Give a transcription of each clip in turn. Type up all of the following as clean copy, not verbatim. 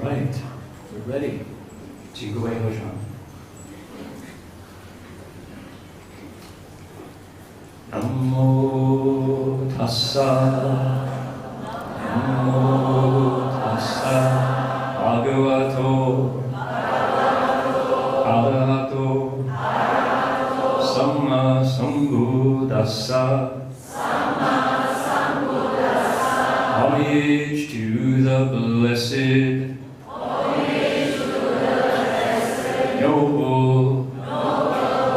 Right, we're ready. 请各位合掌。南无塔萨，南无塔萨，巴格瓦多，阿拉哈多，萨玛萨布达萨。Homage to the blessed, noble,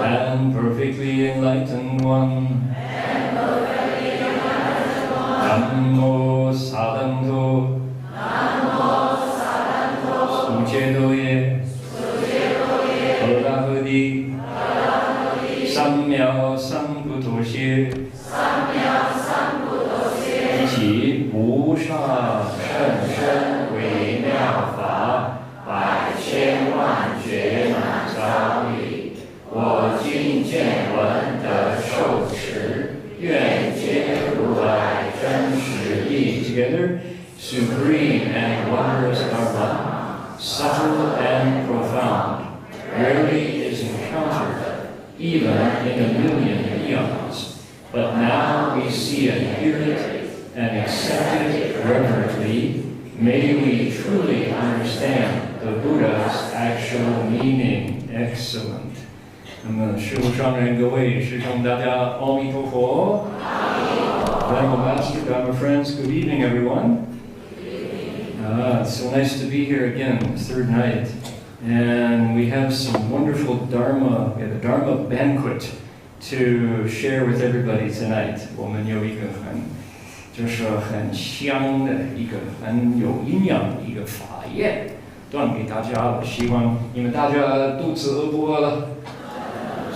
and perfectly enlightened one. Namo Sadanto, Suchedoye 无上甚深微妙法，百千万劫难遭遇。我今见闻得受持，愿皆如来真实义。Together, supreme and wondrous Dharma, subtle and profound, rarely is encountered, even in a million eons. But now we see and hear it and accept it reverently. May we truly understand the Buddha's actual meaning. Excellent. 那么，师父上人各位师兄大家阿弥陀佛。Venerable Master, Dharma friends, good evening, everyone. It's so nice to be here again, the third night. And we have some wonderful Dharma, we have a Dharma banquet to share with everybody tonight. 我们有一个很香的一个很有营养的一个法宴，端给大家。我希望你们大家肚子饿不饿了？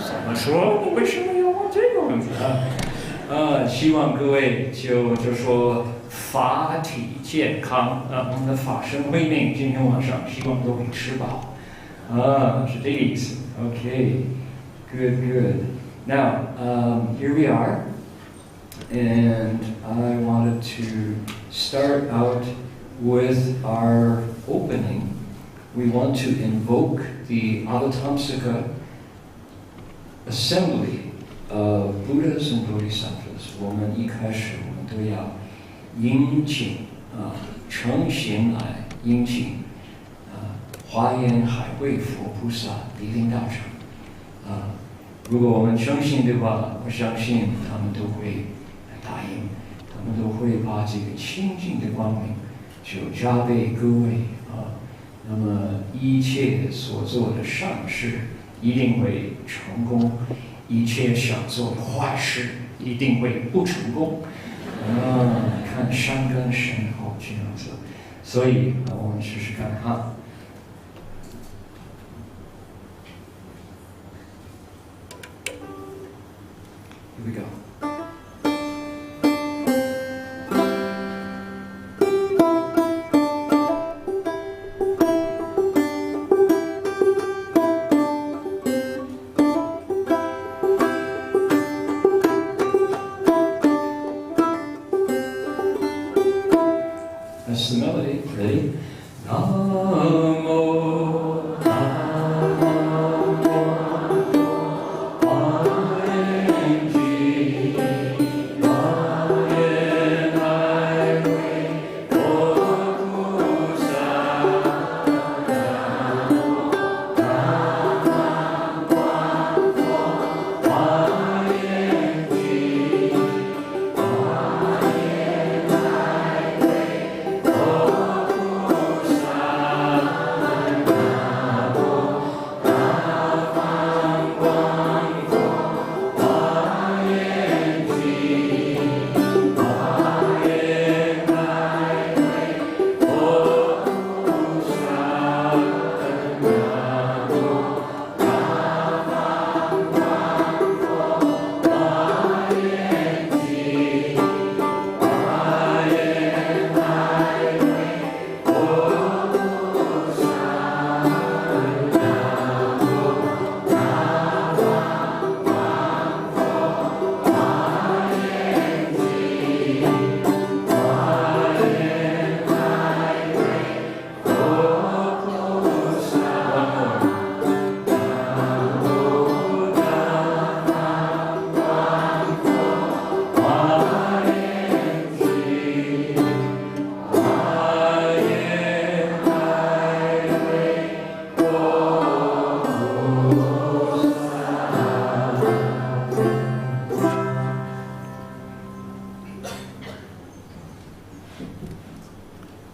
怎么说？你为什么要问这个问题啊？希望各位就说法体健康我们的法身慧命今天晚上希望都会吃饱是这个意思。Okay, good. Now, here we are, and I wanted to start out with our opening. We want to invoke the Avatamsaka assembly of Buddhas and Bodhisattvas. 我们一开始我们都要殷请诚心来殷请华严海会佛菩萨莅临大乘如果我们相信的话，我相信他们都会答应，他们都会把这个清净的光明就加倍各位那么一切所做的善事一定会成功，一切想做的坏事一定会不成功看山跟神后这样子，所以我们试试看哈。Here we go. That's the melody. Ready? Namo.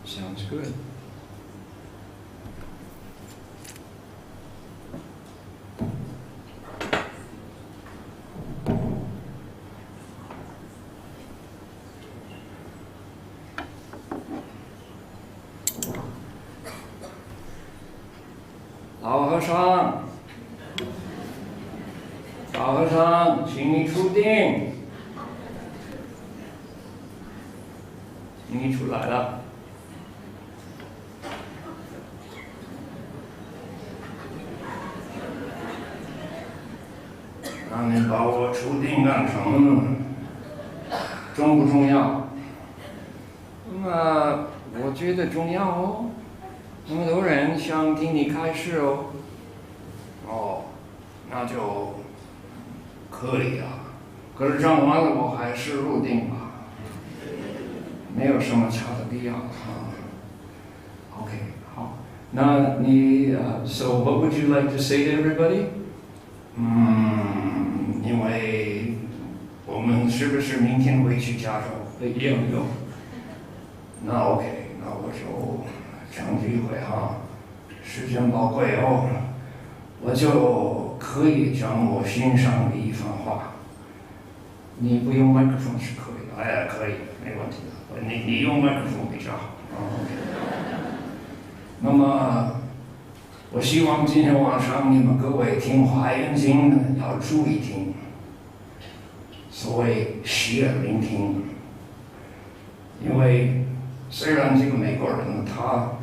Sounds good. Lao和尚，请你出定。你出来了。那你把我出定干什么呢？重不重要？那我觉得重要哦。那么多人想听你开示哦。哦，那就可以啊。可是讲完了，我还是入定吧，没有什么差的必要啊。OK， 好，那你So what would you like to say to everybody？ 因为我们是不是明天回去加州？有。那 OK， 那我就趁机会哈，时间宝贵哦，我就可以讲我心上的一番话。你不用麦克风是可以的，哎，可以，没问题的。你用麦克风比较好。OK。那么，我希望今天晚上你们各位听华严经呢，要注意听。所谓洗耳聆听，因为虽然这个美国人呢，他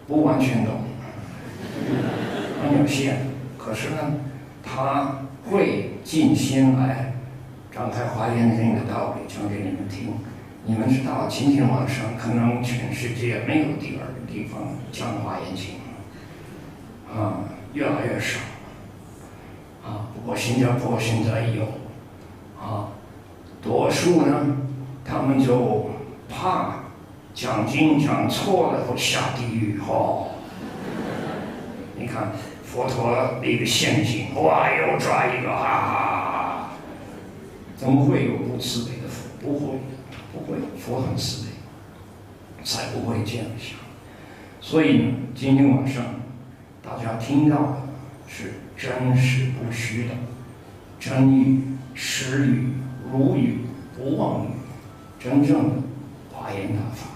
不完全懂，很有限，可是呢，他会尽心来展开华严经的道理讲给你们听。你们知道，今天晚上可能全世界没有第二个地方讲华严经，越来越少，不过新加坡现在有，多数呢，他们就怕讲经讲错了会下地狱你看佛陀那个陷阱，哇，又抓一个，哈哈，怎么会有不慈悲的佛？不会，佛很慈悲，才不会这样想。所以呢，今天晚上大家听到的是真实不虚的真语、实语、如语、不妄语，真正的华严大法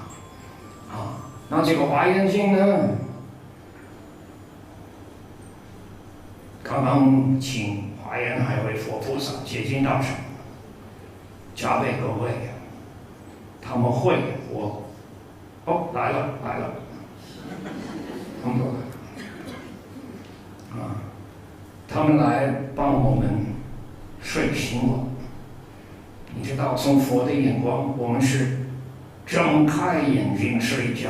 那这个华严经呢，刚刚请华严海会佛菩萨接近道场，加倍各位，他们会来了，他们都来了他们来帮我们睡醒了。你知道，从佛的眼光，我们是睁开眼睛睡觉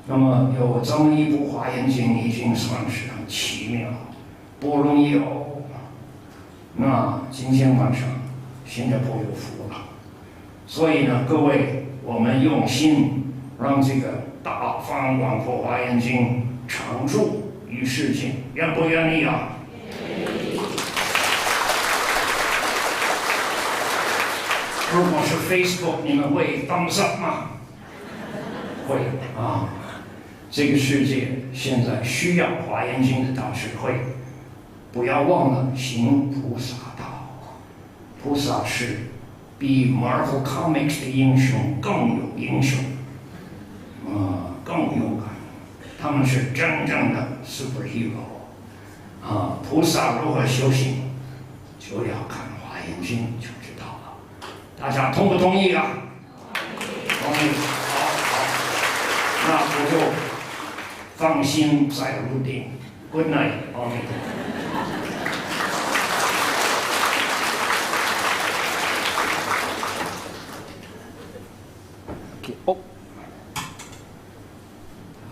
那么有这么一部华严经，已经算是很奇妙，不容易哦。那今天晚上新加坡有福了，所以呢，各位，我们用心让这个大方广阔华严经常驻于世间，愿不愿意啊？如果是 Facebook， 你们会 thumbs up 吗？会这个世界现在需要华严经的大智慧，不要忘了行菩萨道。菩萨是比 Marvel Comics 的英雄更有英雄，更勇敢。他们是真正的 superhero 菩萨如何修行，就要看华严经就知道了。大家同不同意啊？同意。好，那我就放心再入定。Good night， 阿弥陀佛。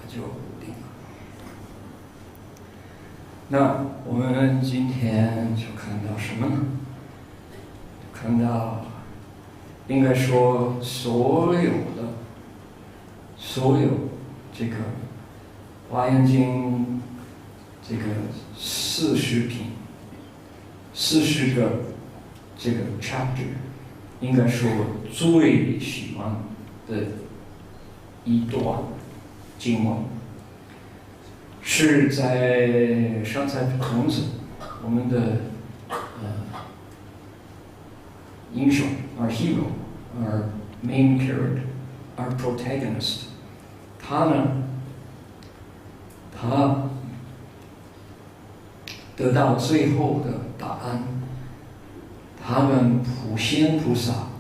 就入定了。那我们今天就看到什么呢？看到应该说所有这个华严经这个40品40个这个 chapter， 应该说最喜欢的一段经文，是在上菜孔子，我们的英雄 our hero our main character our protagonist， 他得到最后的答案。他们普贤菩萨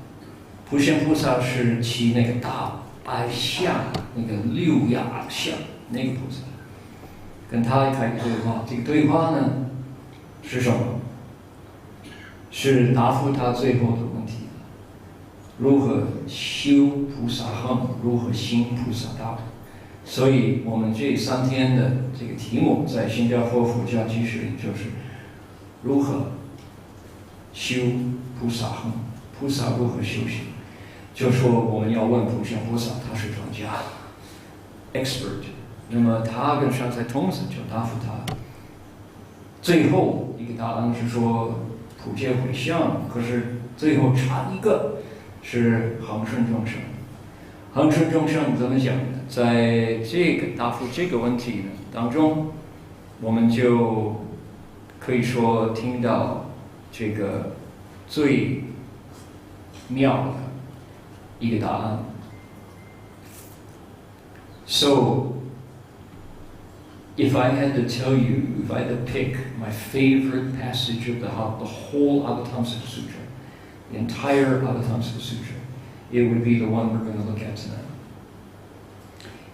普贤菩萨是骑那个大白象，那个六牙象那个菩萨，跟他开个对话。这个对话呢是什么？是答复他最后的问题：如何修菩萨行，如何行菩萨道。所以我们这3天的这个题目，在新加坡佛教居士林就是如何修菩萨行，菩萨如何修行。就说我们要问普贤菩萨，他是专家 expert， 那么他跟上在童子就答复他。最后一个答案是说普皆回向，可是最后差一个是恒顺众生。恒顺众生怎么讲呢？在这个答复这个问题呢当中，我们就可以说听到这个最妙的一个答案。So, if I had to tell you, if I had to pick my favorite passage of the whole Avatamsaka Sutra, the entire Avatamsaka Sutra, it would be the one we're going to look at tonight.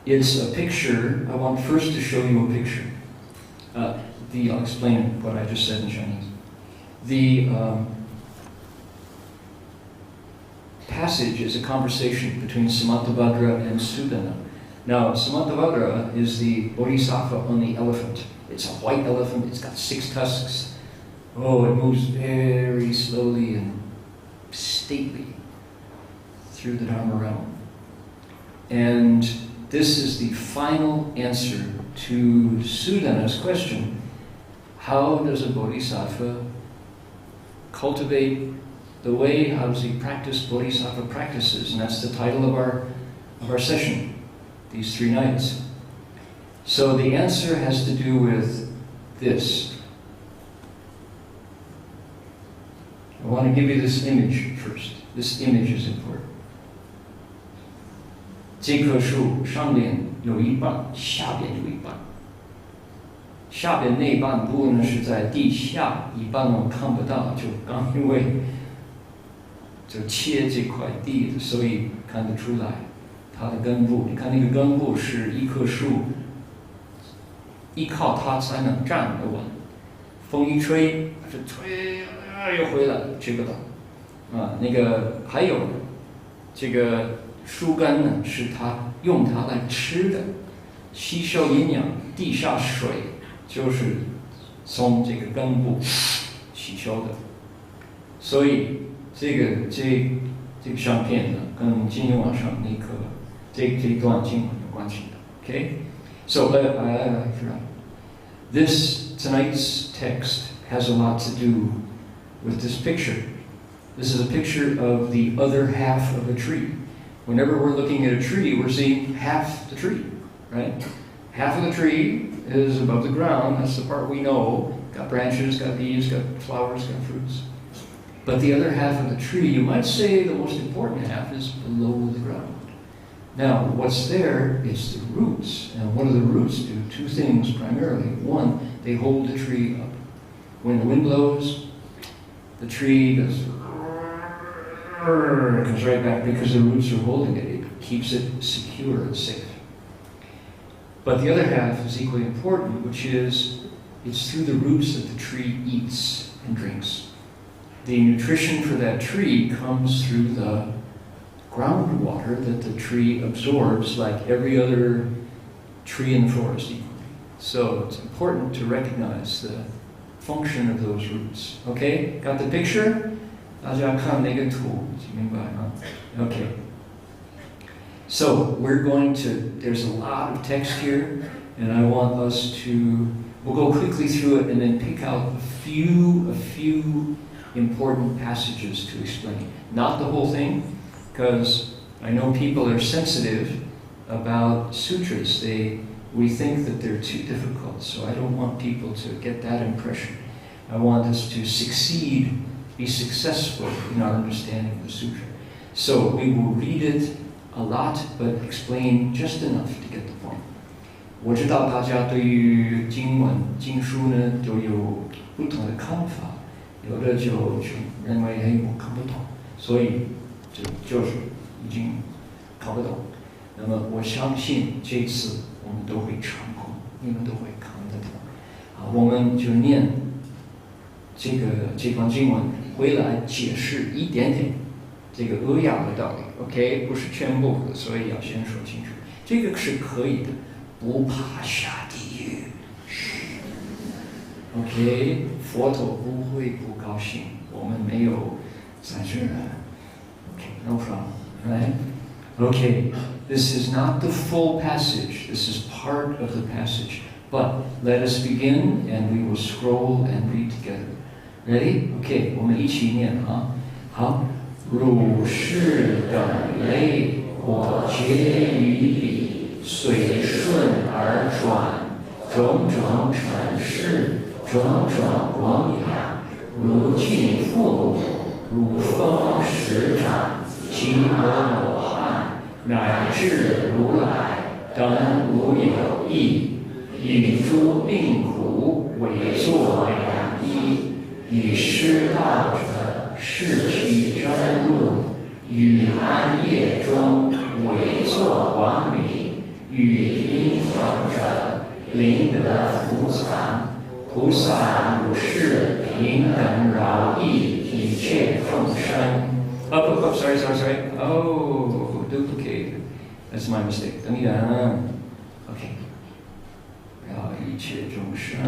It's a picture. I want first to show you a picture. I'll explain what I just said in Chinese. The passage is a conversation between Samantabhadra and Sudana. Now, Samantabhadra is the Bodhisattva on the elephant. It's a white elephant. It's got 6 tusks. Oh, it moves very slowly and stately through the Dharma realm. And this is the final answer to Sudana's question: how does a bodhisattva cultivate the way? How does he practice bodhisattva practices? And that's the title of our session, these 3 nights. So the answer has to do with this. I want to give you this image first. This image is important. 这棵树上面有一半，下边有一半。下边那半部呢是在地下，一半我们看不到，就刚因为就切这块地，所以看得出来它的根部。你看那个根部是一棵树，依靠它才能站得稳。风一吹，是吹又回来，这个了。那个还有这个树根呢，是它用它来吃的，吸收营养。地下水就是从这个根部吸收的。所以这个相片呢，跟今天晚上那个这段经文有关系的。Okay, so I forgot. This tonight's text has a lot to do with this picture. This is a picture of the other half of a tree. Whenever we're looking at a tree, we're seeing half the tree, right? Half of the tree is above the ground. That's the part we know. Got branches, got leaves, got flowers, got fruits. But the other half of the tree, you might say the most important half, is below the ground. Now, what's there is the roots. And what do the roots do? 2 things primarily. One, they hold the tree up. When the wind blows, the tree comes right back because the roots are holding it. It keeps it secure and safe. But the other half is equally important, which is it's through the roots that the tree eats and drinks. The nutrition for that tree comes through the groundwater that the tree absorbs, like every other tree in the forest equally. So it's important to recognize the function of those roots. Okay, got the picture? 大家看那个图，明白吗？ Okay. So we're going to, there's a lot of text here, and I want us to, we'll go quickly through it and then pick out a few important passages to explain. Not the whole thing, because I know people are sensitive about sutras. We think that they're too difficult, so I don't want people to get that impression. I want us to succeed, be successful in our understanding of the sutra. So we will read it a lot, but explain just enough to get the point. 我知道大家对于经文、经书呢都有不同的看法，有的就认为我看不懂，所以就是已经搞不懂。那么我相信这次我们都会成功，你们都会看得懂。好，我们就念这段经文，回来解释一点点这个扼要的道理 ，OK， 不是全部的，所以要先说清楚。这个是可以的，不怕下地狱。OK， 佛陀不会不高兴，我们没有在这儿。OK，no problem， right？ Okay, this is not the full passage. This is part of the passage. But let us begin, and we will scroll and read together. Ready? Okay, 我们一起念啊。好，如是等类，我皆于彼，随顺而转，种种尘世，种种供养，如镜覆母，如风时长，其摩罗汉，乃至如来，等无有异，与诸病苦，为作良医。与失道者，视其真路；与暗夜中，为作光明；与因逢者，灵得福藏。菩萨如是平等饶益一切众生。Sorry. Oh, duplicate. That's my mistake. 等一下 ，OK。饶一切众生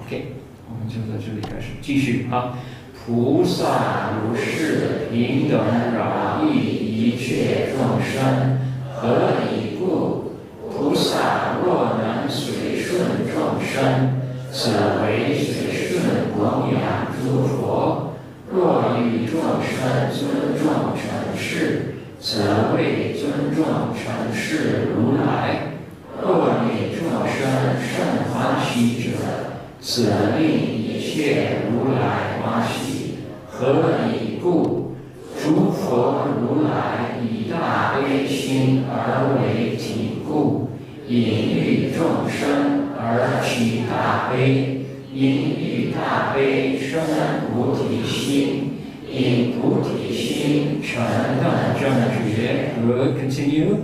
，OK。我们就在这里开始继续啊！菩萨如是平等饶益一切众生，何以故？菩萨若能随顺众生，此为随顺供养诸佛；若与众生尊重尘世，此为尊重尘世如来；若与众生甚欢喜者，此令一切如来欢喜。何以故？诸佛如来以大悲心而为体故，因欲众生而起大悲，因欲大悲生菩提心，因菩提心成等正觉。Good, continue.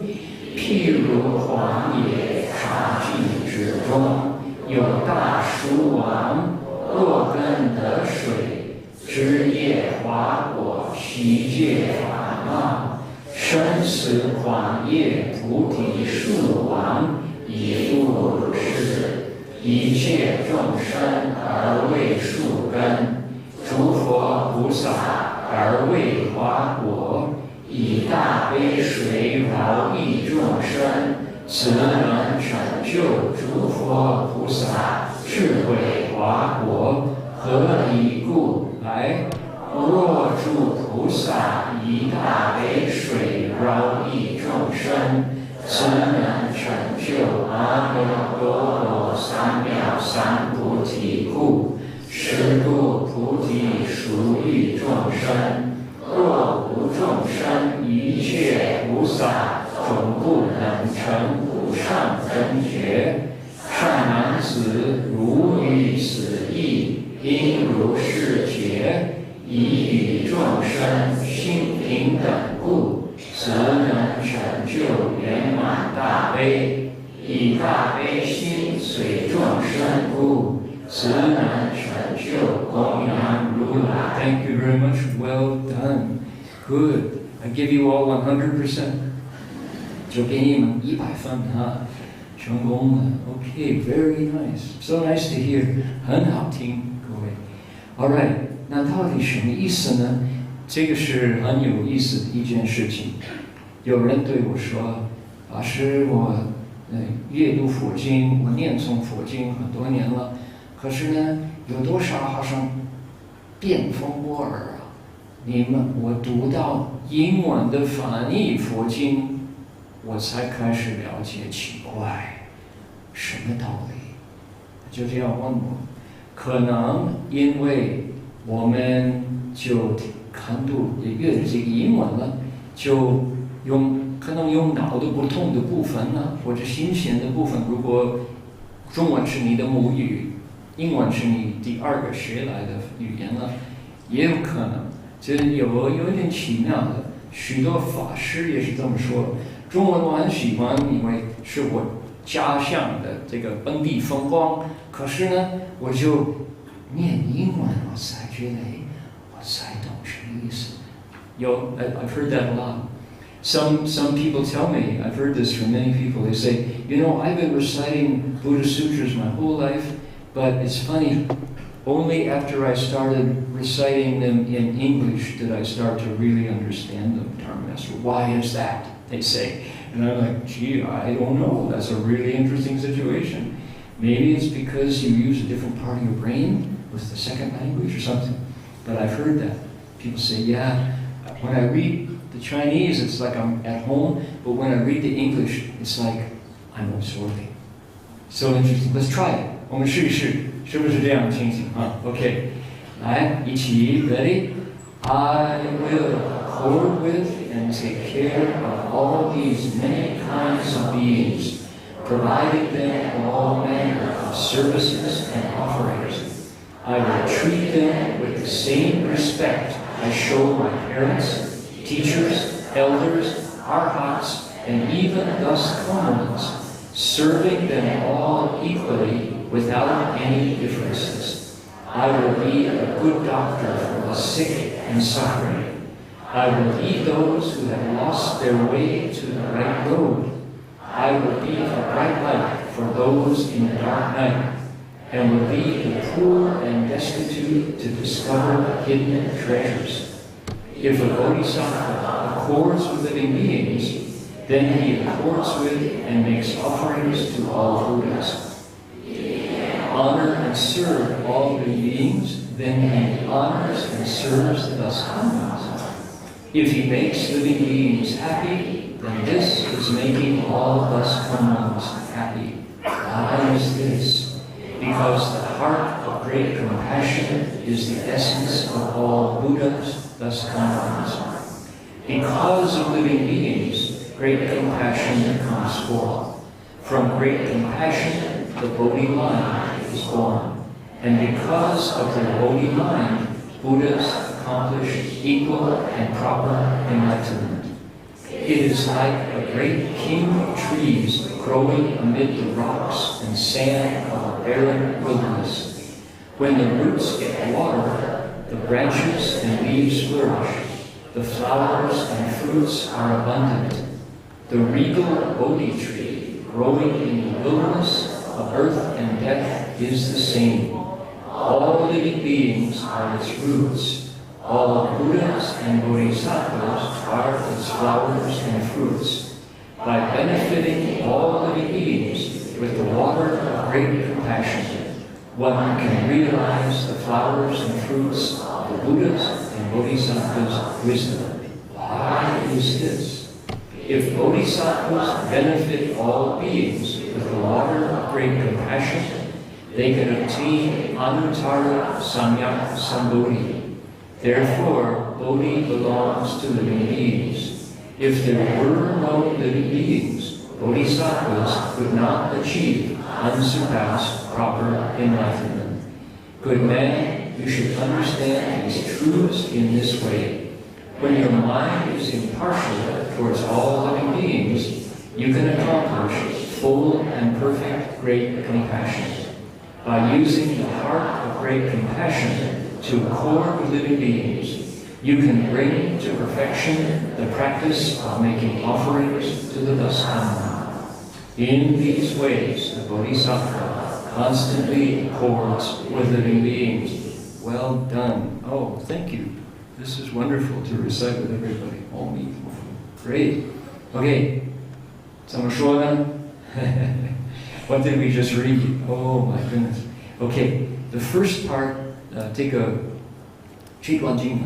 譬如黄野茶尽之中，有大树王，若根得水，枝叶花果，悉皆法貌。生死黄叶菩提树王，亦复如是。一切众生而为树根，诸佛菩萨而为花果，以大悲水饶益众生，此能成就诸佛菩萨智慧华果。何以故？来，若诸菩萨以大悲水饶益众生，此能成就阿耨多罗三藐三菩提故。是故菩提属于众生，若无众生，一切菩萨总不能成无上真觉。善男子，如于此义，应如是解，以与众生心平等故，则能成就圆满大悲。以大悲心随众生故，则能成就供养如来。Thank you very much. Well done. Good. I give you all 100%. 就给你们100分哈，成功了。Okay, very nice. So nice to hear. 很好听，各位。All right. 那到底什么意思呢？这个是很有意思的一件事情。有人对我说：“老师，我阅读佛经，我念诵佛经很多年了，可是呢，有多少好像变风波尔啊？我读到英文的翻译佛经，我才开始了解，奇怪，什么道理？”就这样问我，可能因为我们就看读阅读这个英文了，就可能用脑的不同的部分呢，或者新鲜的部分。如果中文是你的母语，英文是你第2个学来的语言呢，也有可能这有一点奇妙的，许多法师也是这么说。中文我很喜欢，因为是我家乡的这个本地风光。可是呢，我就念英文，我才觉得，我才懂什么意思。I've heard that a lot. Some people tell me, I've heard this from many people, they say, I've been reciting Buddhist sutras my whole life, but it's funny, only after I started reciting them in English did I start to really understand them, Dharma Master. Why is that? They say. And I'm like, gee, I don't know. That's a really interesting situation. Maybe it's because you use a different part of your brain with the second language or something. But I've heard that. People say, yeah, when I read the Chinese, it's like I'm at home, but when I read the English, it's like I'm absorbing. So interesting. Let's try it. 我们试一试，是不是这样的情形啊 ？OK， 来，一起 ，Ready？ I will accord with and take care of all these many kinds of beings, providing them all manner of services and offerings. I will treat them with the same respect I show my parents, teachers, elders, arhats, and even thus common ones, serving them all equally without any differences. I will be a good doctor for the sick and suffering. I will lead those who have lost their way to the right road. I will be a bright light for those in the dark night, and will lead the poor and destitute to discover hidden treasures. If a bodhisattva accords with living beings, then he accords with and makes offerings to all Buddhas. Honor and serve all living beings, then he honors and serves the thus common ones. If he makes living beings happy, then this is making all thus common ones happy. Why is this? Because the heart of great compassion is the essence of all Buddhas, thus common ones. Because of living beings, great compassion comes forth. From great compassion, the Bodhi mind is born. And because of their Bodhi mind, Buddhas accomplish equal and proper enlightenment. It is like a great king of trees growing amid the rocks and sand of a barren wilderness. When the roots get water, the branches and leaves flourish. The flowers and fruits are abundant. The regal Bodhi tree growing in the wilderness of birth and death is the same. All living beings are its roots. All Buddhas and Bodhisattvas are its flowers and fruits. By benefiting all living beings with the water of great compassion, one can realize the flowers and fruits of the Buddhas and Bodhisattvas' wisdom. Why is this? If Bodhisattvas benefit all beings with the water of great compassion, they can obtain Anuttara Samyak Sambodhi. Therefore, Bodhi belongs to living beings. If there were no living beings, Bodhisattvas could not achieve unsurpassed proper enlightenment. Good man, you should understand these truths in this way. When your mind is impartial towards all living beings, you can accomplish full and perfect great compassion. By using the heart of great compassion to accord with living beings, you can bring to perfection the practice of making offerings to the thus common. In these ways, the Bodhisattva constantly accords with living beings. Well done. Oh, thank you. This is wonderful to recite with everybody. Oh, me. Great. Okay. 怎么说呢? What did we just read? Oh my goodness. Okay, the first part, 这段经文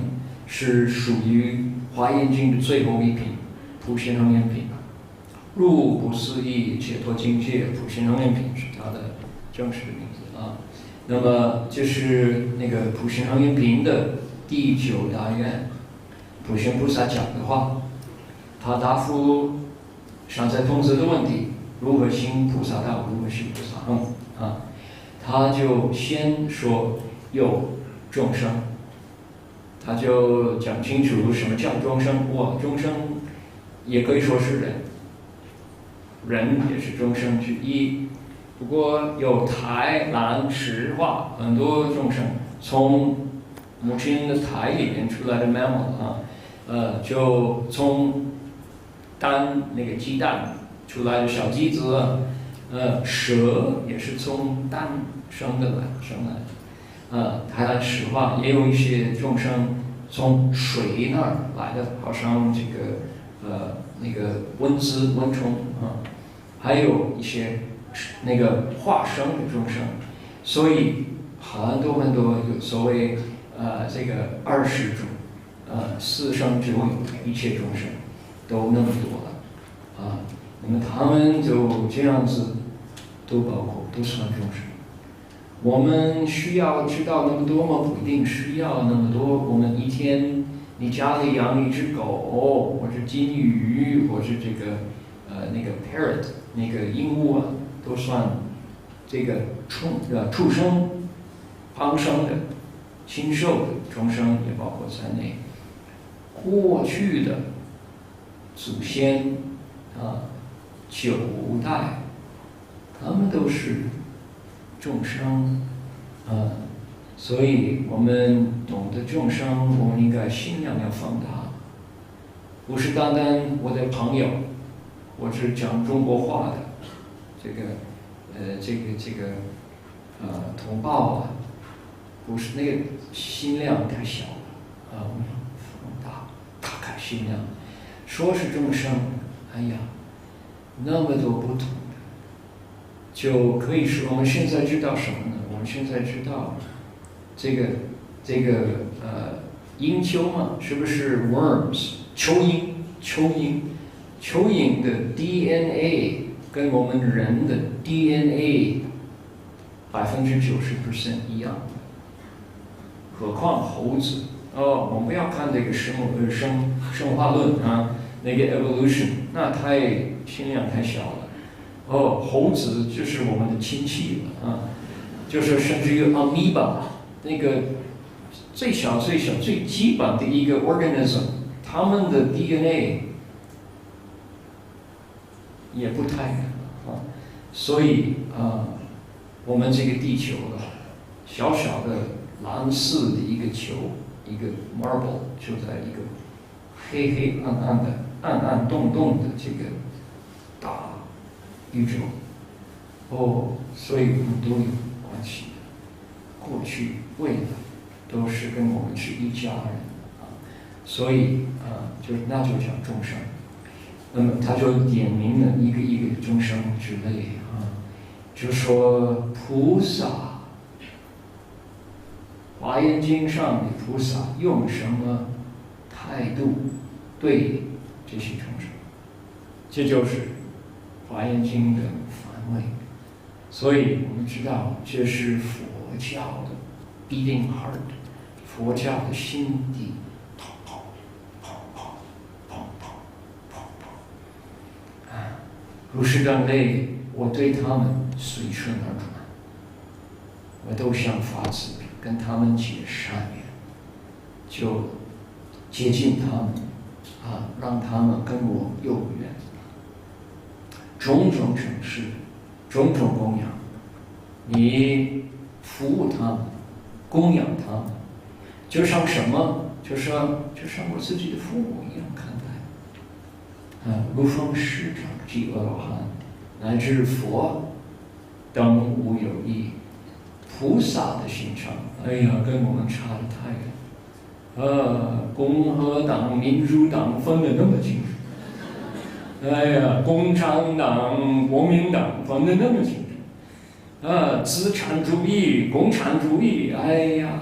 是属于华严经的最后一品，普贤行愿品。入不思议解脱境界，普贤行愿品是它的正式的名字啊。那么就是那个普贤行愿品的第9大愿，普贤菩萨讲的话，他答复上在通则的问题。如何行菩萨道，如何行菩萨行啊？他就先说有众生，他就讲清楚什么叫众生。众生也可以说是人，人也是众生之一。不过有胎、卵、石化很多众生，从母亲的胎里面出来的 mammal 就从那个鸡蛋出来的小鸡子，蛇也是从蛋生来，胎卵石化，也有一些众生从水那儿来的，好像这个那个蚊虫还有一些那个化生的众生，所以很多有所谓这个20种四生九有一切众生都那么多了那么他们就这样子都包括都算众生。我们需要知道那么多吗？不一定需要那么多。我们一天你家里养一只狗，或者金鱼，或者这个那个 parrot 那个鹦鹉都算这个畜生、旁生的、禽兽的众生也包括在内。过去的祖先9代，他们都是众生所以我们懂得众生，我们应该信仰要放大，不是单单我的朋友，我是讲中国话的这个同胞不是那个心量太小了我们放大打开心量，说是众生，哎呀，那么多不同的，就可以说我们现在知道什么呢？我们现在知道这个鹰丘嘛，是不是 worms 蚯蚓的 DNA 跟我们人的 DNA 90% 一样，何况猴子我们不要看这个生化论那个 evolution 那心量太小了猴子就是我们的亲戚了就是甚至于 amoeba 那个最小最基本的一个 organism， 他们的 DNA 也不太所以我们这个地球小小的蓝色的一个球，一个 marble 就在一个黑暗的暗洞的这个大宇宙所以我们都有关系的，过去未来都是跟我们是一家人所以那就讲众生。那么他就点明了一个众生之类就说菩萨，华严经上的菩萨用什么态度对这些众生，这就是华严经的范围。所以我们知道这是佛教的 beating heart， 佛教的心底如是等类，我对他们随顺而转，我都想法子跟他们结善缘，就接近他们让他们跟我有缘，种种成事，种种供养，你服务他们，供养他们，就像什么？就像我自己的父母一样看待。如奉师长及阿罗汉，乃至佛等无有异。菩萨的心肠，哎呀，跟我们差得太远。共和党、民主党分得那么清楚，哎呀，共产党、国民党分得那么清楚，资产主义、共产主义，哎呀，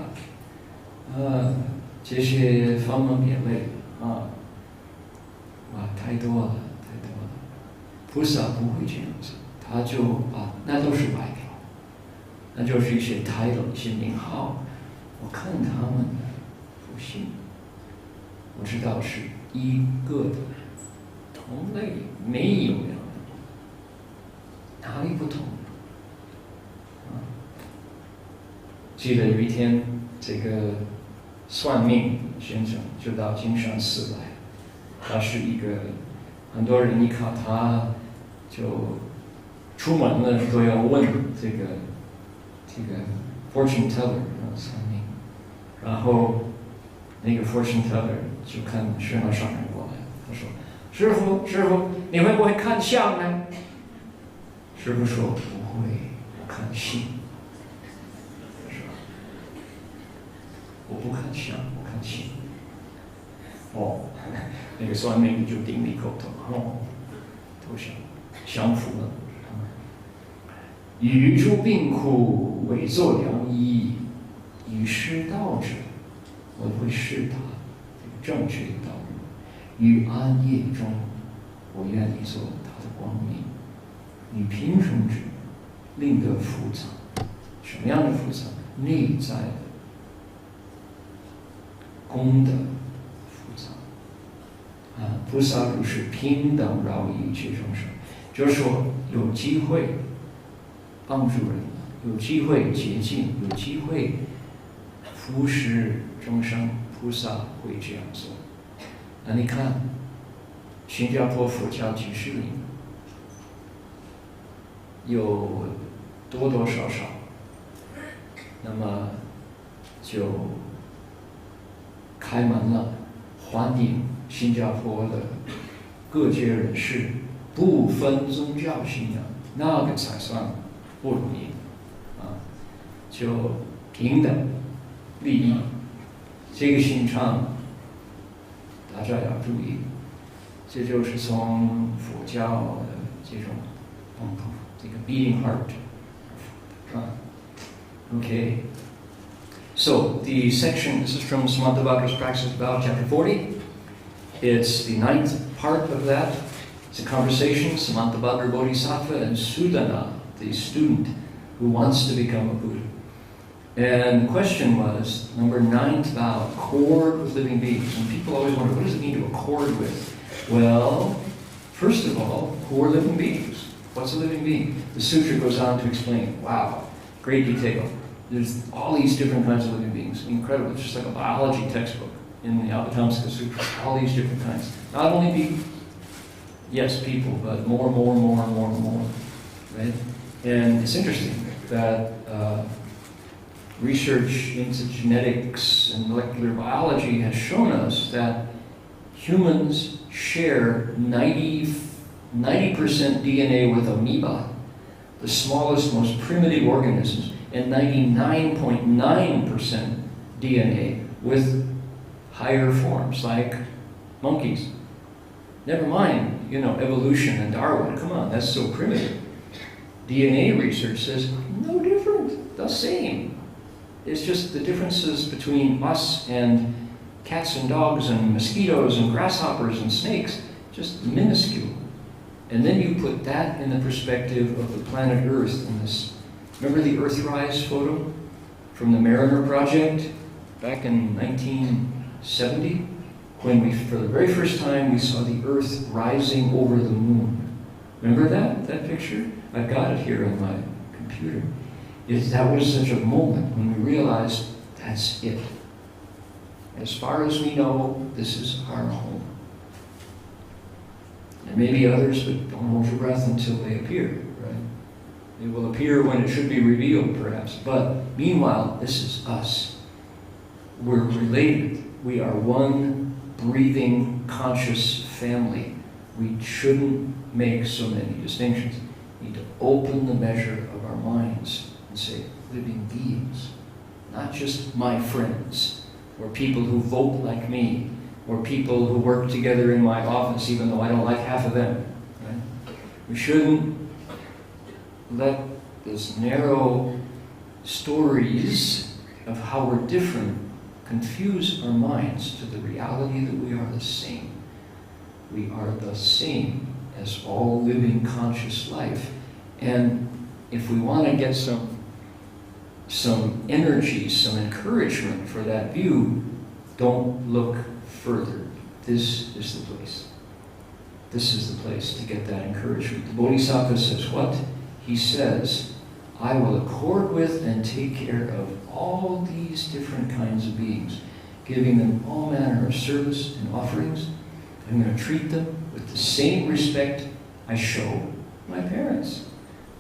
这些分门别类太多了。菩萨不会这样子，他就那都是外条，那就是一些 title 一些名号。我看他们不信，我知道是一个的同类，没有两个，哪里不同记得有一天，这个算命先生就到金山寺来，他是一个很多人一看他就出门了都要问这个 fortune teller 算命，然后那个 fortune teller 就看宣老上人过来，他说：“师傅，你会不会看相呢？”师傅说：“不会，我看性。”他说：“我不看相，我看性。”那个算命就顶了一口头，投降，降服了。与诸病苦，为作良医，与师道者，我会示他正确的道路。于安业中，我愿意做他的光明。与贫穷者，令得福藏。什么样的福藏？内在的功德福藏。菩萨如是平等饶益一切众生，就是说有机会帮助人，有机会洁净，有机会服侍众生，菩萨会这样做。那你看，新加坡佛教居士林有多多少少，那么就开门了，欢迎新加坡的各界人士，不分宗教信仰，那个才算不容易就平等利益，这个心肠大家要注意，这就是从佛教的这种这个 beating heart Okay. So the section, this is from Bodhisattvas Practise about chapter 40. It's the 9th part of that. It's a conversation, Samantabhadra Bodhisattva and Sudana, the student who wants to become a Buddha. And the question was, number 9th vow, accord with living beings. And people always wonder, what does it mean to accord with? Well, first of all, who are living beings? What's a living being? The sutra goes on to explain, wow, great detail. There's all these different kinds of living beings. Incredible. It's just like a biology textbook in the Avatamsaka Sutra. All these different kinds. Not only people, but more. Right? And it's interesting that research into genetics and molecular biology has shown us that humans share 90% DNA with amoeba, the smallest, most primitive organisms, and 99.9% DNA with higher forms like monkeys. Never mind, evolution and Darwin. Come on, that's so primitive. DNA research says no different, the same. It's just the differences between us and cats and dogs and mosquitoes and grasshoppers and snakes, just minuscule. And then you put that in the perspective of the planet Earth in this. Remember the Earthrise photo from the Mariner Project back in 1970? When for the very first time, we saw the Earth rising over the moon. Remember that picture? I've got it here on my computer. That was such a moment when we realized that's it. As far as we know, this is our home. There may be others, but don't hold your breath until they appear, right? They will appear when it should be revealed, perhaps. But meanwhile, this is us. We're related. We are one breathing, conscious family. We shouldn't make so many distinctions. We need to open the measure of our minds and say, living beings, not just my friends, or people who vote like me, or people who work together in my office, even though I don't like half of them. Right? We shouldn't let those narrow stories of how we're different confuse our minds to the reality that we are the same. We are the same as all living conscious life. And if we want to get some energy, some encouragement for that view, don't look further. This is the place. This is the place to get that encouragement. The Bodhisattva says what? He says, I will accord with and take care of all these different kinds of beings. giving them all manner of service and offerings. I'm going to treat them with the same respect I show my parents.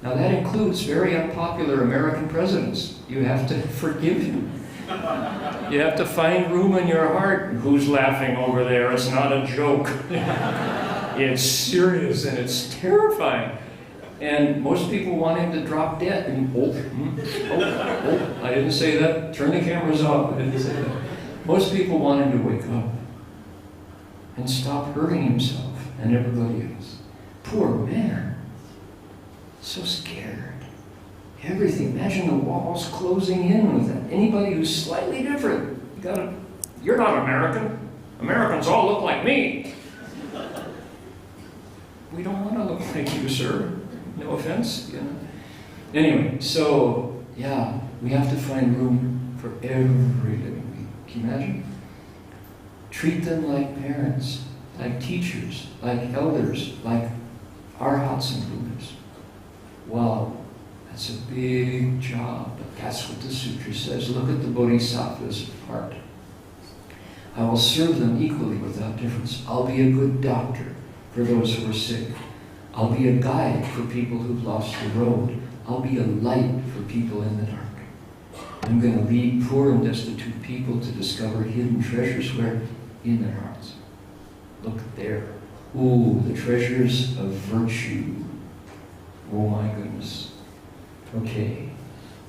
Now that includes very unpopular American presidents. You have to forgive him. You have to find room in your heart. Who's laughing over there? It's not a joke. It's serious and it's terrifying. And most people want him to drop dead. And I didn't say that. Turn the cameras off. I didn't say that. Most people want him to wake up and stop hurting himself and everybody else. Poor man. So scared. Everything. Imagine the walls closing in with that. Anybody who's slightly different, you're not American. Americans all look like me. We don't want to look like you, sir. No offense. You know. Anyway, so yeah, we have to find room for every living being. Can you imagine? Treat them like parents, like teachers, like elders, like arhats and Buddhas. Wow. That's a big job, but that's what the Sutra says. Look at the Bodhisattvas part. I will serve them equally without difference. I'll be a good doctor for those who are sick. I'll be a guide for people who've lost the road. I'll be a light for people in the dark. I'm going to lead poor and destitute people to discover hidden treasures where? In their hearts. Look there. Ooh, the treasures of virtue. Oh my goodness. OK，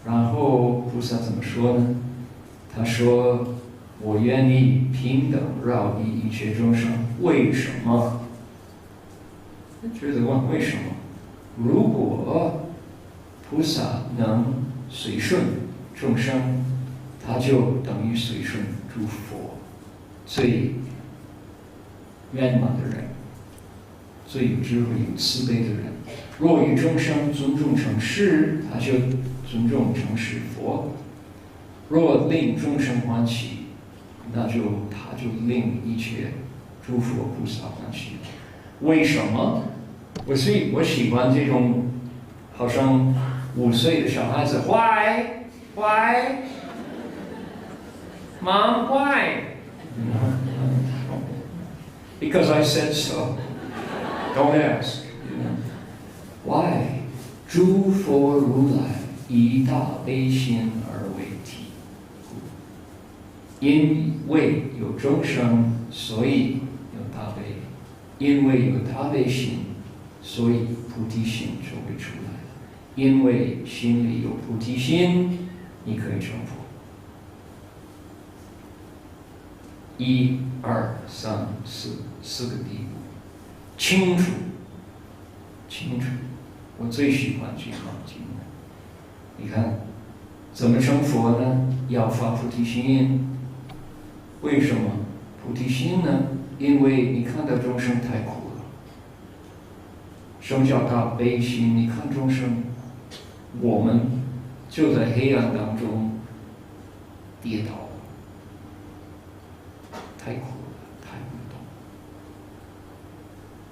然后菩萨怎么说呢？他说：“我愿意平等饶益一切众生。为什么？”觉得问为什么？如果菩萨能随顺众生，他就等于随顺诸佛，最圆满的人，最有智慧、有慈悲的人。若与众生尊重成事，他就尊重成是佛；若令众生欢喜，他就令一切诸佛菩萨欢喜。为什么？我喜欢这种好像5岁的小孩子 ，Why? Mom, why? Because I said so. Don't ask. Why? 诸佛如来以大悲心而为体，因为有众生，所以有大悲；因为有大悲心，所以菩提心就会出来。因为心里有菩提心，你可以成佛。1、2、3、4个地步，清楚。我最喜欢这行经了。你看，怎么成佛呢？要发菩提心。为什么菩提心呢？因为你看到众生太苦了。什么叫大悲心？你看众生，我们就在黑暗当中跌倒了，太苦了，太不懂。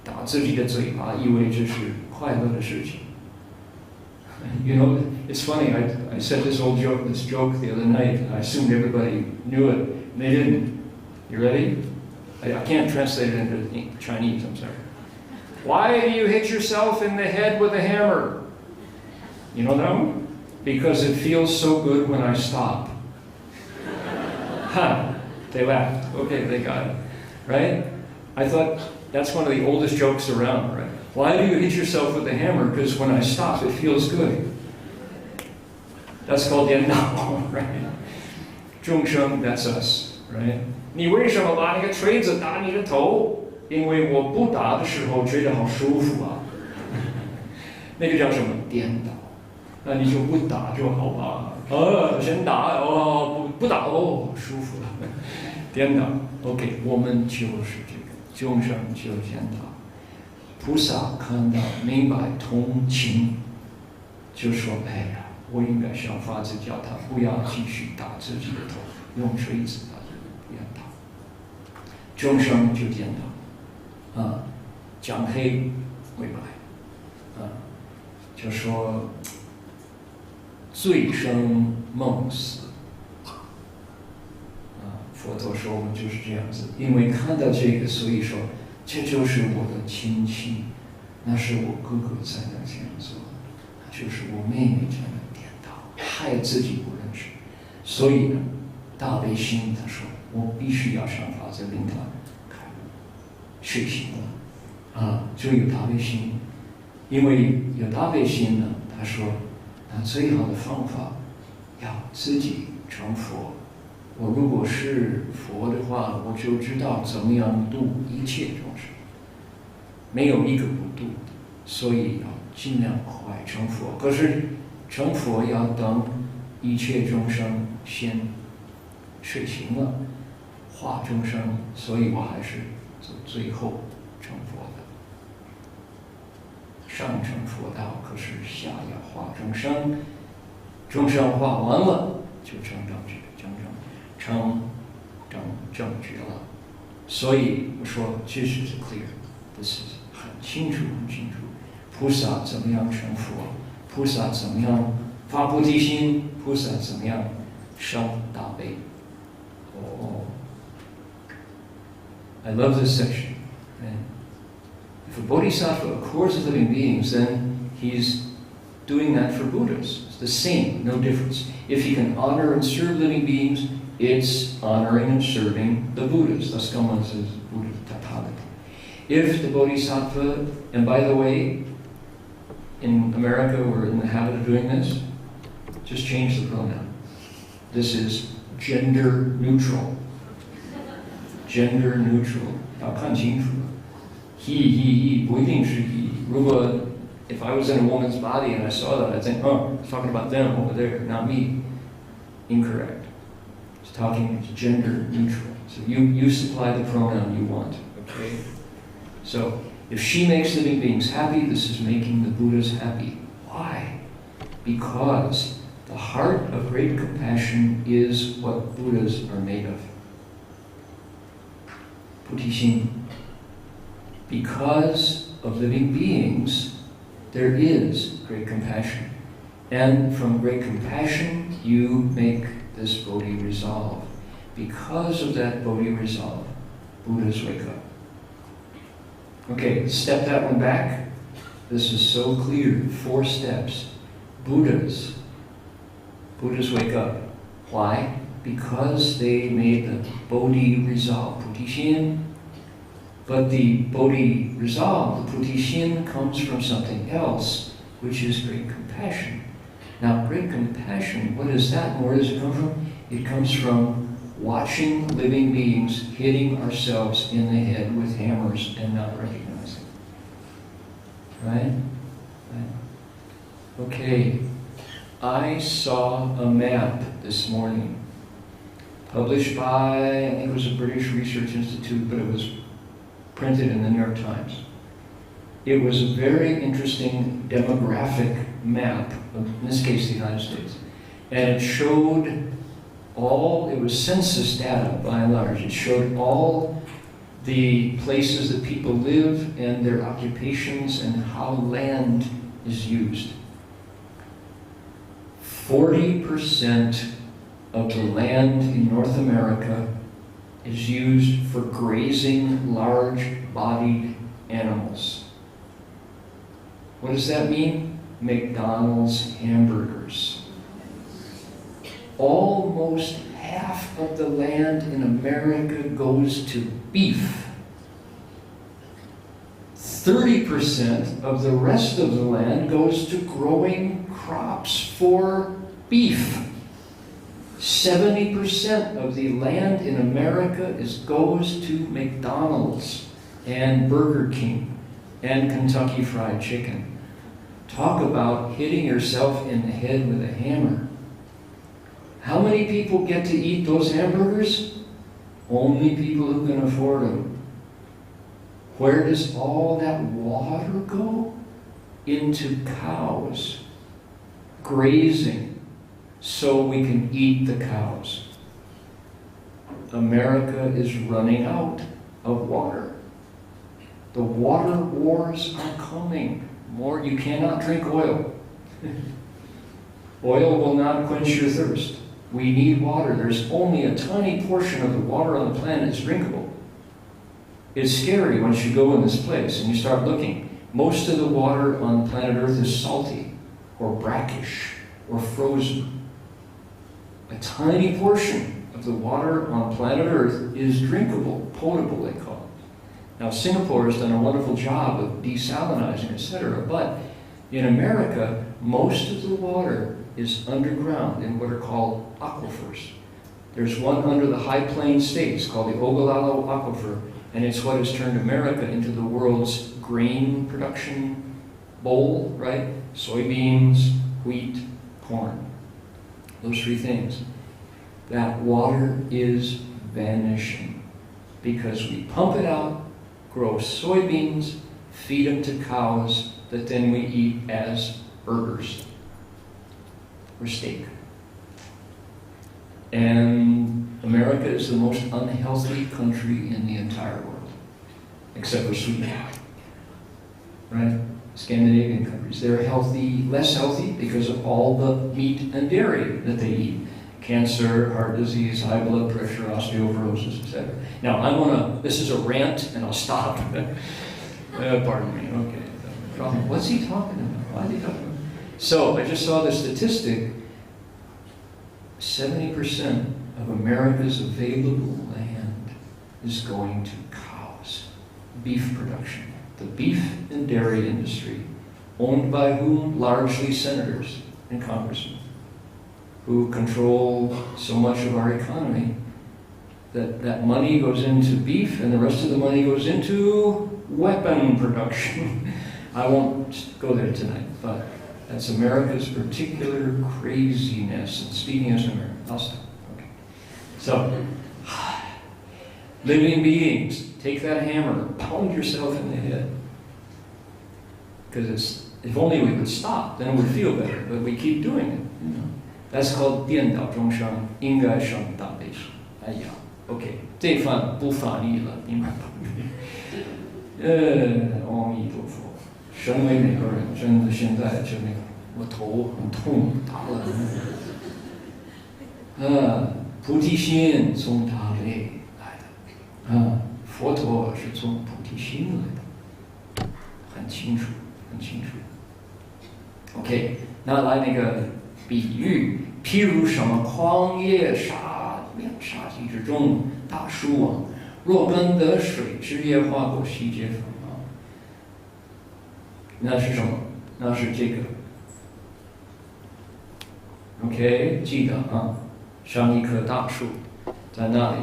打自己的嘴巴，以为这是快乐的事情。You know, it's funny. I said this joke the other night. I assumed everybody knew it. And they didn't. You ready? I can't translate it into Chinese. I'm sorry. Why do you hit yourself in the head with a hammer? You know that one? Because it feels so good when I stop. Huh? They laughed. Okay, they got it. Right? I thought that's one of the oldest jokes around, right? Why do you hit yourself with a hammer? Because when I stop, it feels good. That's called Yendao, right? 众生, that's us, right? 你为什么把那个锤子打你的头？因为我不打的时候觉得好舒服啊。那个叫什么？颠倒。那你就不打就好吧？先打不打舒服了。颠倒。OK， 我们就是这个众生就颠倒。菩萨看到明白同情，就说：“哎呀，我应该想法子叫他不要继续打自己的头，用锤子打颠倒。”众生就颠倒，讲黑为白，就说醉生梦死，佛陀说我们就是这样子，因为看到这个，所以说这就是我的亲戚，那是我哥哥才能这样做，那就是我妹妹才能颠倒，害自己不认识。所以呢，大悲心他说我必须要上法giới令他开悟睡醒了就有大悲心。因为有大悲心呢，他说那最好的方法要自己成佛。我如果是佛的话，我就知道怎么样度一切众生，没有一个不度的，所以要尽量快成佛。可是成佛要等一切众生先睡醒了，化众生，所以我还是走最后成佛的。上成佛道，可是下要化众生，众生化完了就成正觉，成正觉了。所以我说这是 clear， this is 很清楚很清楚。菩萨怎么样成佛？菩萨怎么样发菩提心？菩萨怎么样生大悲？I love this section. And if a bodhisattva accords with living beings, then he's doing that for Buddhas. It's the same, no difference. If he can honor and serve living beings, it's honoring and serving the Buddhas. That's Gaman says Buddha Tathagata. If the bodhisattva, and by the way, in America we're in the habit of doing this, just change the pronoun. This is gender neutral. Gender neutral. 要看清楚。He 不一定是 he. 如果 if I was in a woman's body and I saw that, I'd think, it's talking about them over there, not me. Incorrect. It's talking gender neutral. So you supply the pronoun you want. Okay? So if she makes living beings happy, this is making the Buddhas happy. Why? Because the heart of great compassion is what Buddhas are made of. Bodhisin. Because of living beings, there is great compassion. And from great compassion, you make this Bodhi resolve. Because of that Bodhi resolve, Buddhas wake up. Okay, step that one back. This is so clear. 4 steps. Buddhas wake up. Why? Because they made the Bodhi resolve, Bodhishin. But the Bodhi resolve, the Bodhishin, comes from something else, which is great compassion. Now, great compassion, what is that and where does it come from? It comes from watching living beings hitting ourselves in the head with hammers and not recognizing. Right? Okay. I saw a map this morning, published by, I think it was a British Research Institute, but it was printed in the New York Times. It was a very interesting demographic map, in this case the United States. And it showed it was census data by and large. It showed all the places that people live and their occupations and how land is used. 40% of the land in North America is used for grazing large-bodied animals. What does that mean? McDonald's hamburgers. Almost half of the land in America goes to beef. 30% of the rest of the land goes to growing crops for beef. 70% of the land in America goes to McDonald's and Burger King and Kentucky Fried Chicken. Talk about hitting yourself in the head with a hammer. How many people get to eat those hamburgers? Only people who can afford them. Where does all that water go? Into cows, grazing, so we can eat the cows. America is running out of water. The water wars are coming. You cannot drink oil. Oil will not quench your thirst. We need water. There's only a tiny portion of the water on the planet is drinkable. It's scary once you go in this place and you start looking. Most of the water on planet Earth is salty or brackish or frozen. A tiny portion of the water on planet Earth is drinkable, potable they call it. Now Singapore has done a wonderful job of desalinizing, etc. But in America, most of the water is underground in what are called aquifers. There's one under the High Plains states called the Ogallala Aquifer, and it's what has turned America into the world's grain production bowl, right? Soybeans, wheat, corn. Those three things. That water is vanishing because we pump it out, grow soybeans, feed them to cows that then we eat as burgers or steak. And America is the most unhealthy country in the entire world, except for Sweden, right? Scandinavian countries. They're healthy, less healthy because of all the meat and dairy that they eat. Cancer, heart disease, high blood pressure, osteoporosis, etc. Now, this is a rant, and I'll stop. Pardon me, okay. What's he talking about? Why is he talking about? So, I just saw the statistic, 70% of America's available land is going to cows, beef production. The beef and dairy industry, owned by whom? Largely senators and congressmen, who control so much of our economy, that money goes into beef and the rest of the money goes into weapon production. I won't go there tonight, but that's America's particular craziness. And speaking as an American, I'll stop. Okay. So, living beings, take that hammer, pound yourself in the head. Because if only we would stop, then it would feel better. But we keep doing it. You know. That's called 颠倒众生，应该上大悲咒。哎呀 ，OK， 这饭不翻译了，明白吧？阿弥陀佛。身为美国人，真的现在就那个，我头很痛，打了。菩提心从哪里来的？佛陀是从菩提心来的，很清楚，很清楚。OK， 那来那个比喻，譬如什么旷野沙棘之中，大树王，若奔得水，枝叶划过细节风啊。那是什么？那是这个。OK， 记得啊，像一棵大树在那里。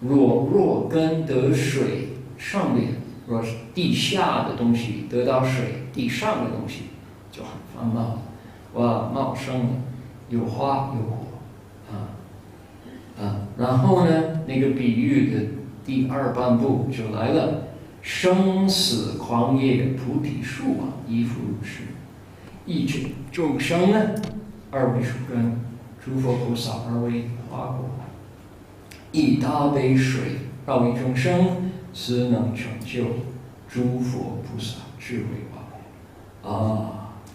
若根得水，上面若是地下的东西得到水，地上的东西就很繁茂了，哇，茂盛了，有花有果，然后呢，那个比喻的第二半部就来了，生死狂野菩提树啊，亦复如是。一者众生呢，二为树根，诸佛菩萨二为花果。以大悲水饶为众生，此能成就诸佛菩萨智慧法。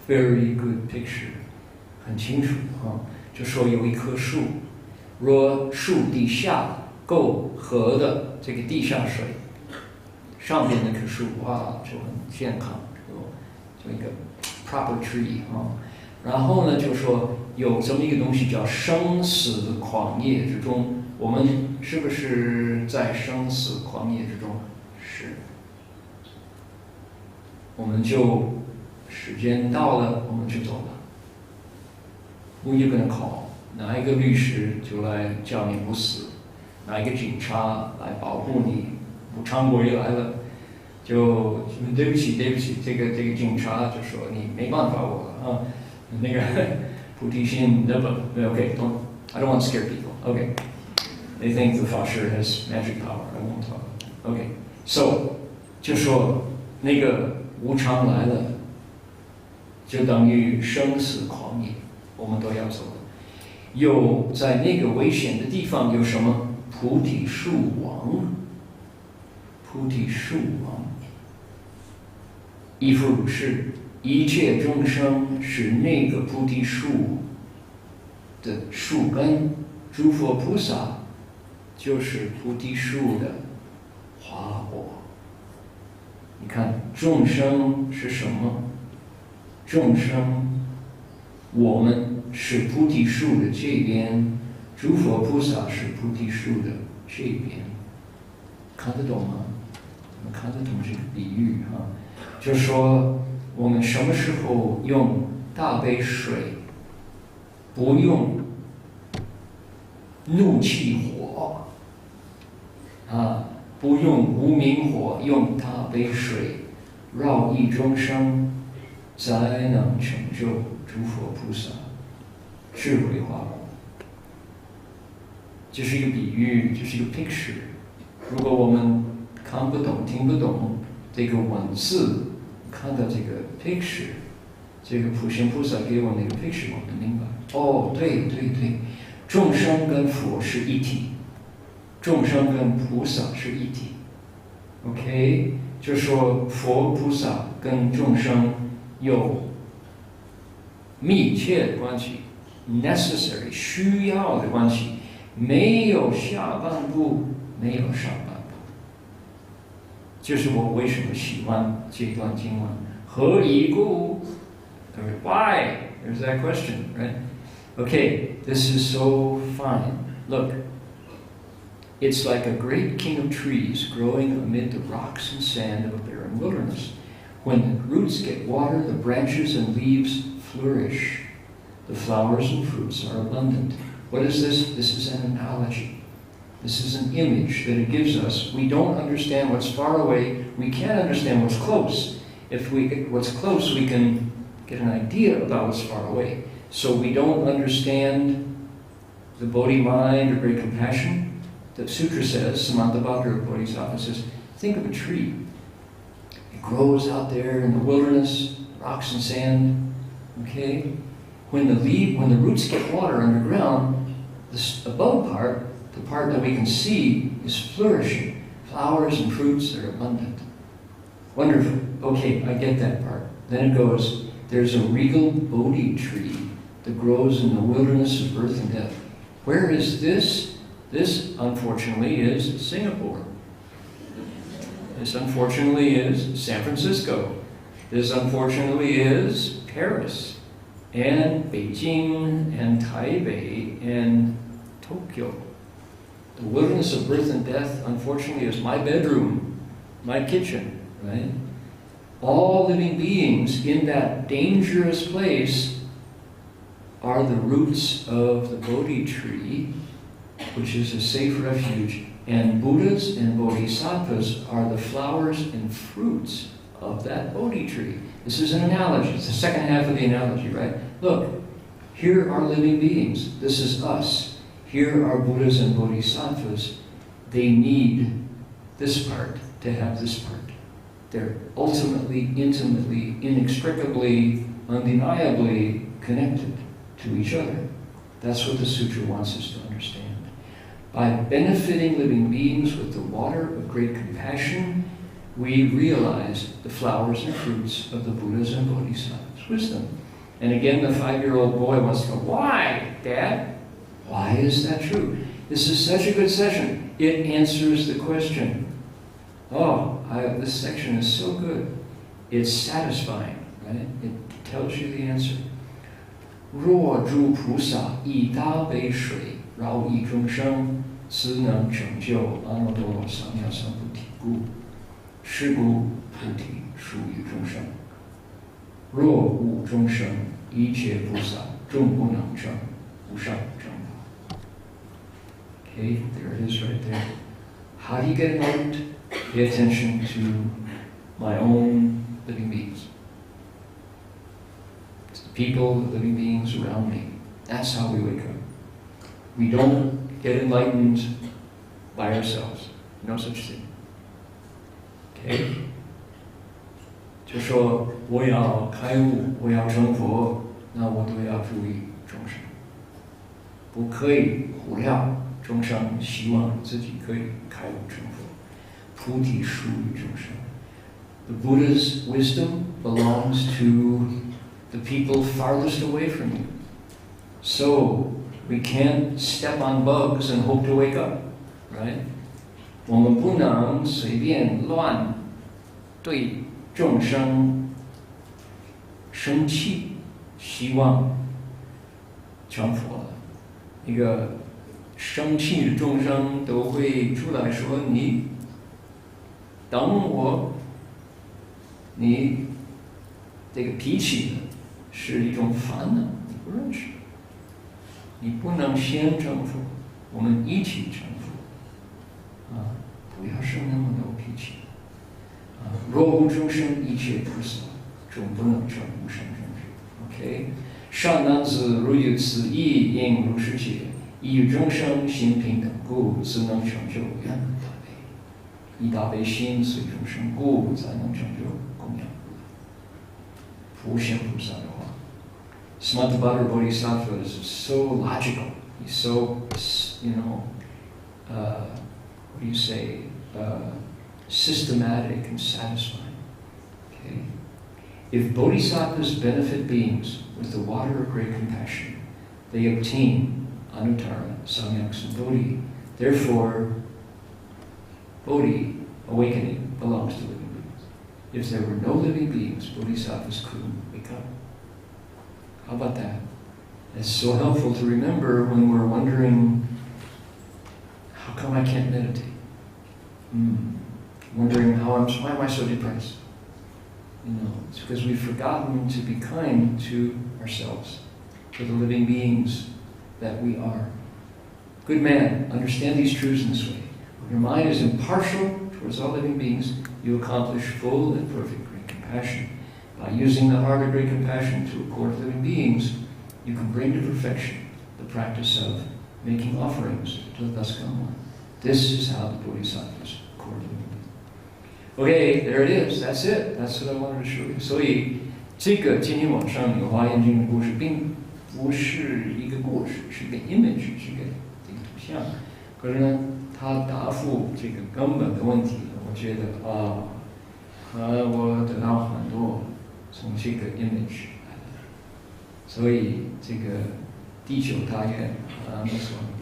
Very good picture， 很清楚啊。就说有一棵树，若树底下够合的这个地下水，上边那棵树哇就很健康，就一个 proper tree 啊。然后呢，就说有这么一个东西叫生死狂野之中。我们是不是在生死狂野之中？是。我们就时间到了，我们就走了。Who you gonna call？ 哪一个律师就来叫你不死？哪一个警察来保护你？无常鬼来了，就对不起，这个警察就说你没办法我了啊。那个菩提心 OK， I don't want to scare people. OK。They think the 法师 has magic power. I won't talk. Okay, so 就说那个无常来了，就等于生死狂野，我们都要走了。有在那个危险的地方有什么？菩提树王，菩提树王，亦复如是，一切众生是那个菩提树的树根，诸佛菩萨就是菩提树的花果。你看，众生是什么？众生，我们是菩提树的这边，诸佛菩萨是菩提树的这边。看得懂吗？我们看得懂这个比喻哈？就是说，我们什么时候用大杯水，不用怒气火啊，不用无明火，用大杯水饶益众生，才能成就诸佛菩萨智慧花果。这是一个比喻，这是一个 picture。如果我们看不懂、听不懂这个文字，看到这个 picture， 这个普贤菩萨给我那个 picture， 我们明白。哦，对，众生跟佛是一体，众生跟菩萨是一体。OK， 就说佛菩萨跟众生有密切的关系 ，necessary 需要的关系，没有下半部，没有上半部。就是我为什么喜欢这段经文，何以故 ？Why? There's that question, right? Okay, this is so fine. Look, it's like a great king of trees growing amid the rocks and sand of a barren wilderness. When the roots get water, the branches and leaves flourish. The flowers and fruits are abundant. What is this? This is an analogy. This is an image that it gives us. We don't understand what's far away. We can't understand what's close. If what's close, we can get an idea about what's far away. So we don't understand the Bodhi mind or great compassion. The Sutra says, Samantabhadra of Bodhisattva says, think of a tree. It grows out there in the wilderness, rocks and sand. Okay? When the roots get water underground, the above part, the part that we can see, is flourishing. Flowers and fruits that are abundant. Wonderful. Okay, I get that part. Then it goes, there's a regal Bodhi tree that grows in the wilderness of birth and death. Where is this? This, unfortunately, is Singapore. This, unfortunately, is San Francisco. This, unfortunately, is Paris, and Beijing, and Taipei, and Tokyo. The wilderness of birth and death, unfortunately, is my bedroom, my kitchen, right? All living beings in that dangerous place are the roots of the Bodhi tree, which is a safe refuge. And Buddhas and Bodhisattvas are the flowers and fruits of that Bodhi tree. This is an analogy. It's the second half of the analogy, right? Look, here are living beings. This is us. Here are Buddhas and Bodhisattvas. They need this part to have this part. They're ultimately, intimately, inextricably, undeniably connected to each other. That's what the Sutra wants us to understand. By benefiting living beings with the water of great compassion, we realize the flowers and fruits of the Buddhas and Bodhisattvas' wisdom. And again, the 5-year-old boy wants to go, why, Dad? Why is that true? This is such a good session. It answers the question. This section is so good. It's satisfying, right? It tells you the answer. 若诸菩萨以大悲水饶益众生，此能成就阿耨多罗三藐三菩提故。是故菩提属于众生。若无众生，一切菩萨终不能证无上正法。Okay, there it is right there. How do you get enlightened? Pay attention to my own living beings. It's the people, the living beings around me. That's how we wake up. We don't get enlightened by ourselves. No such thing. Okay? 就说我要开悟，我要成佛，那我都要注意众生，不可以忽略众生希望自己可以开悟成佛。菩提属于众生。The Buddha's wisdom belongs to the people farthest away from you. So We can't step on bugs and hope to wake up, right? 我们不能随便乱对众生生气，希望成佛了。一个生气的众生都会出来说：“你等我，你这个脾气是一种烦恼，你不认识。你不能先成佛，我们一起成佛。不要生那么多脾气。若无众生，一切菩萨，总不能成无上正觉。OK， 善男子，如有此意，应如是解。亦与众生心平等故，自能成就圆满大悲。以大悲心随众生故，才能成就供养普贤菩萨的话。Samantabhadra Bodhisattva is so logical. He's so, what do you say, systematic and satisfying. Okay? If bodhisattvas benefit beings with the water of great compassion, they obtain anuttara, samyaks, and bodhi. Therefore, bodhi, awakening, belongs to living beings. If there were no living beings, bodhisattvas couldn't wake up. How about that? It's so helpful to remember when we're wondering, how come I can't meditate? Wondering why am I so depressed? It's because we've forgotten to be kind to ourselves, to the living beings that we are. Good man, understand these truths in this way. When your mind is impartial towards all living beings, you accomplish full and perfect great compassion. By using the heart of great compassion to accord living beings, you can bring to perfection the practice of making offerings to the thus come one. This is how the Bodhisattvas accord living beings. Okay, there it is. That's it. That's what I wanted to show you. 所以这个今天晚上有华严经的故事，并不是一个故事，是一个 image， 是一个图像。可是呢，它答复这个根本的问题，我觉得我得到很多从这个 image 来的。所以这个地球大愿，那是我们